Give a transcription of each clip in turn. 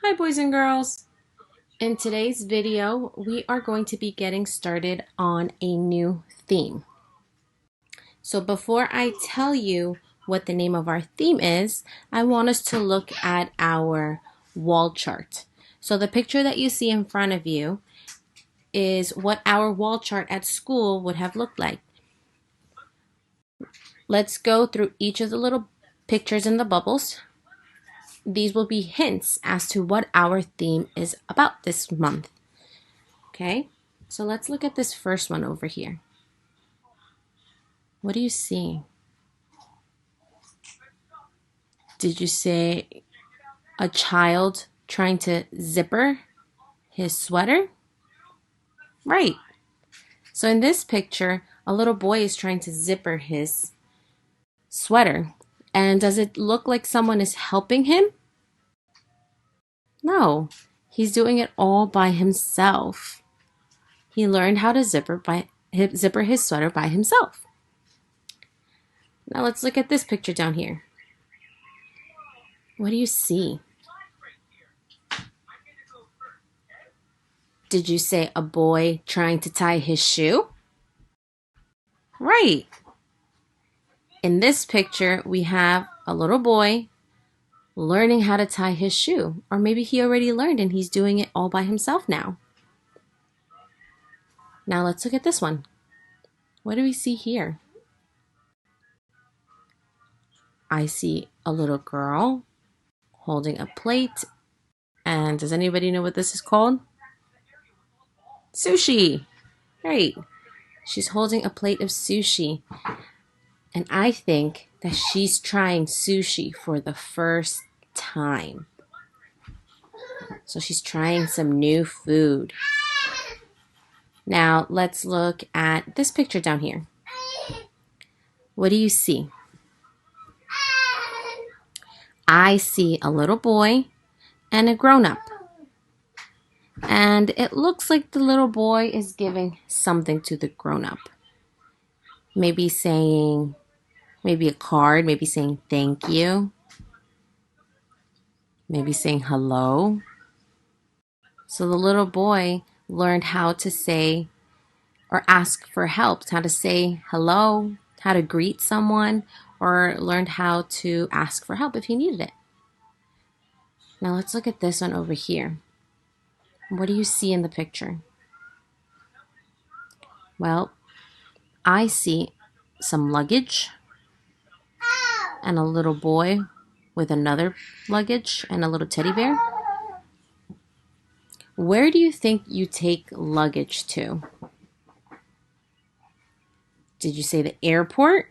Hi boys and girls! In today's video, we are going to be getting started on a new theme. So before I tell you what the name of our theme is, I want us to look at our wall chart. So the picture that you see in front of you is what our wall chart at school would have looked like. Let's go through each of the little pictures in the bubbles. These will be hints as to what our theme is about this month. Okay, so let's look at this first one over here. What do you see? Did you say a child trying to zipper his sweater? Right. So in this picture, a little boy is trying to zipper his sweater. And does it look like someone is helping him? No, he's doing it all by himself. He learned how to zipper his sweater by himself. Now let's look at this picture down here. What do you see? Did you say a boy trying to tie his shoe? Right. In this picture, we have a little boy learning how to tie his shoe. Or maybe he already learned and he's doing it all by himself now. Now let's look at this one. What do we see here? I see a little girl holding a plate. And does anybody know what this is called? Sushi. Right. She's holding a plate of sushi. And I think that she's trying sushi for the first time. So she's trying some new food. Now let's look at this picture down here. What do you see? I see a little boy and a grown-up. And it looks like the little boy is giving something to the grown-up. Maybe a card, maybe saying thank you. Maybe saying hello. So the little boy learned how to say or ask for help, how to say hello, how to greet someone, or learned how to ask for help if he needed it. Now let's look at this one over here. What do you see in the picture? Well, I see some luggage and a little boy with another luggage and a little teddy bear. Where do you think you take luggage to? Did you say the airport?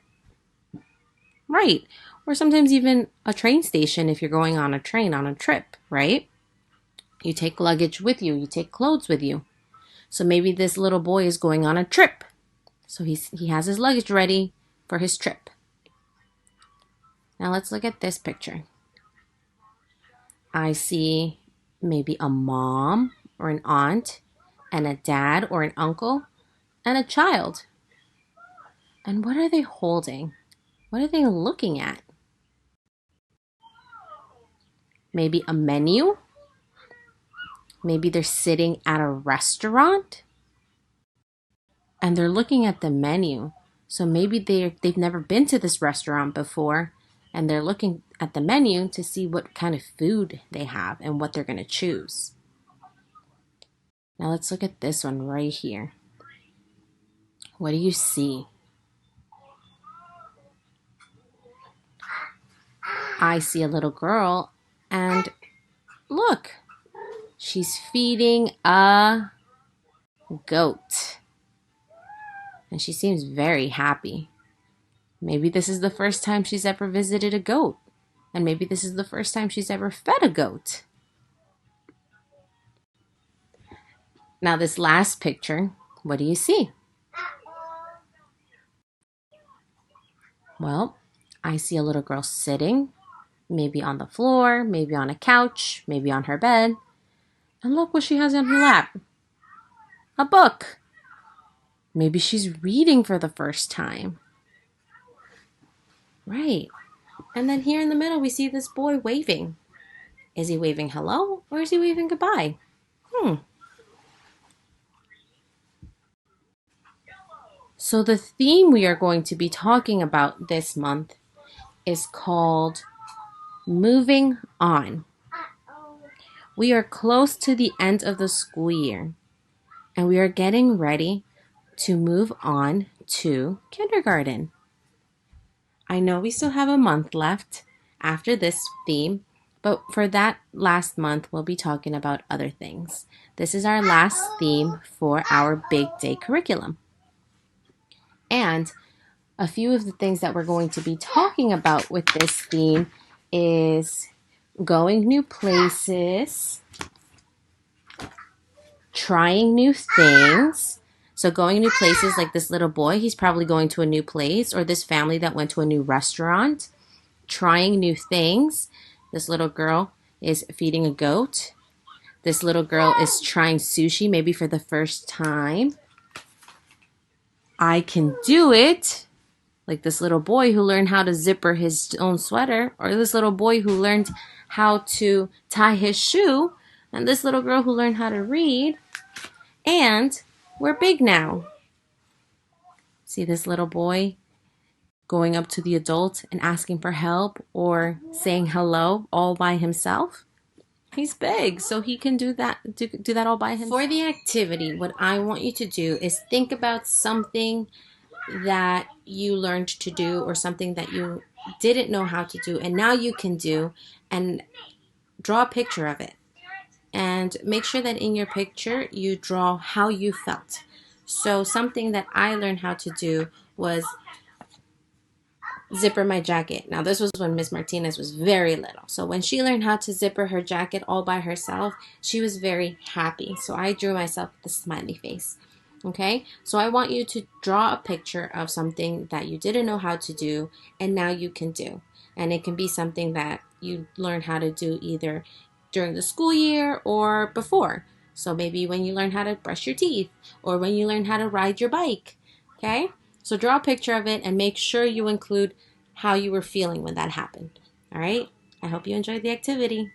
Right. Or sometimes even a train station if you're going on a train on a trip, right? You take luggage with you. You take clothes with you. So maybe this little boy is going on a trip. So he has his luggage ready for his trip. Now let's look at this picture. I see maybe a mom or an aunt and a dad or an uncle and a child. And what are they holding? What are they looking at? Maybe a menu? Maybe they're sitting at a restaurant and they're looking at the menu. So maybe they've never been to this restaurant before and they're looking at the menu to see what kind of food they have and what they're going to choose. Now let's look at this one right here. What do you see? I see a little girl and look, she's feeding a goat. And she seems very happy. Maybe this is the first time she's ever visited a goat. And maybe this is the first time she's ever fed a goat. Now this last picture, what do you see? Well, I see a little girl sitting, maybe on the floor, maybe on a couch, maybe on her bed. And look what she has in her lap. A book. Maybe she's reading for the first time. Right. And then here in the middle, we see this boy waving. Is he waving hello or is he waving goodbye? So the theme we are going to be talking about this month is called Moving On. We are close to the end of the school year and we are getting ready to move on to kindergarten. I know we still have a month left after this theme, but for that last month, we'll be talking about other things. This is our last theme for our big day curriculum. And a few of the things that we're going to be talking about with this theme is going new places, trying new things. So going new places, like this little boy, he's probably going to a new place, or this family that went to a new restaurant. Trying new things. This little girl is feeding a goat. This little girl is trying sushi, maybe for the first time. I can do it. Like this little boy who learned how to zipper his own sweater, or this little boy who learned how to tie his shoe, and this little girl who learned how to read. And we're big now. See this little boy going up to the adult and asking for help or saying hello all by himself? He's big, so he can do that all by himself. For the activity, what I want you to do is think about something that you learned to do or something that you didn't know how to do and now you can do, and draw a picture of it. And make sure that in your picture you draw how you felt. So something that I learned how to do was zipper my jacket. Now this was when Miss Martinez was very little. So when she learned how to zipper her jacket all by herself, she was very happy. So I drew myself the smiley face. Okay, so I want you to draw a picture of something that you didn't know how to do and now you can do. And it can be something that you learned how to do either during the school year or before. So maybe when you learn how to brush your teeth or when you learn how to ride your bike. Okay, so draw a picture of it and make sure you include how you were feeling when that happened. All right, I hope you enjoyed the activity.